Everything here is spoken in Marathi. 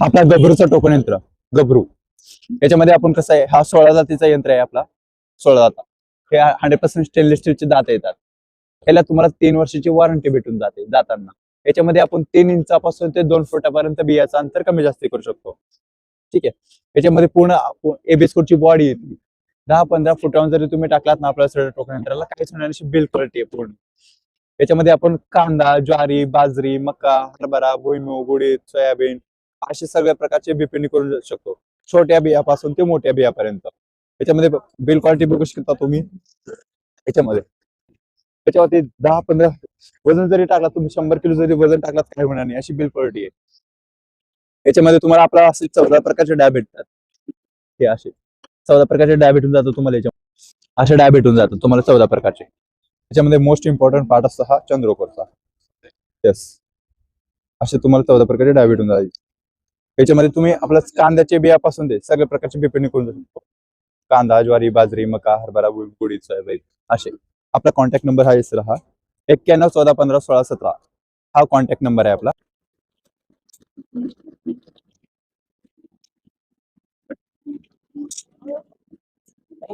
हा आपला गभरूचा टोकन यंत्र, गभरू. याच्यामध्ये आपण कसं आहे, हा 16 जातीचा यंत्र आहे आपला, 16 जाता. हे 100% स्टेनलेस स्टीलचे दात येतात. याला तुम्हाला 3 वर्षाची वॉरंटी भेटून जाते दातांना. याच्यामध्ये आपण 3 इंचापासून ते 2 फुटापर्यंत बियाचं अंतर कमी जास्त करू शकतो. ठीक आहे. याच्यामध्ये पूर्ण एबिस्कोटची बॉडी येते. 10-15 फुटांवर जरी तुम्ही टाकलात ना आपल्या सगळ्या टोकन यंत्राला, काहीच होणार नाही, बिल्ड क्वालिटी आहे पूर्ण. याच्यामध्ये आपण कांदा, ज्वारी, बाजरी, मका, हरभरा, भुईमूग, उडीद, सोयाबीन असे सगळ्या प्रकारचे बी पेरणी करू शकतो. छोट्या बियापासून ते मोठ्या बियापर्यंत. याच्यामध्ये बिल्ड क्वालिटी बघू शकता तुम्ही. याच्यामध्ये त्याच्यावरती 10-15 वजन जरी टाकला तुम्ही, 100 किलो जरी वजन टाकलात काय होणार नाही, अशी बिल्ड क्वालिटी आहे. याच्यामध्ये तुम्हाला आपला असे 14 प्रकारचे डाय भेटतात. हे असे 14 प्रकारचे डाय भेटून जातो तुम्हाला. याच्यामध्ये असे डाय भेटून जातात तुम्हाला 14 प्रकारचे. त्याच्यामध्ये मोस्ट इम्पॉर्टंट पार्ट असतो हा चंद्रकोरचा. येस, असे तुम्हाला 14 प्रकारचे डाय भेटून जाईल. याच्यामध्ये तुम्ही आपल्या कांद्याचे बियापासून ते सगळ्या प्रकारचे बी पेरणी करू शकतो. कांदा, ज्वारी, बाजरी, मका, हरभरा, उडीद, सोयाबीन असे. आपला कॉन्टॅक्ट नंबर हा येस हा 91 14 15 16 17 हा कॉन्टॅक्ट नंबर आहे आपला.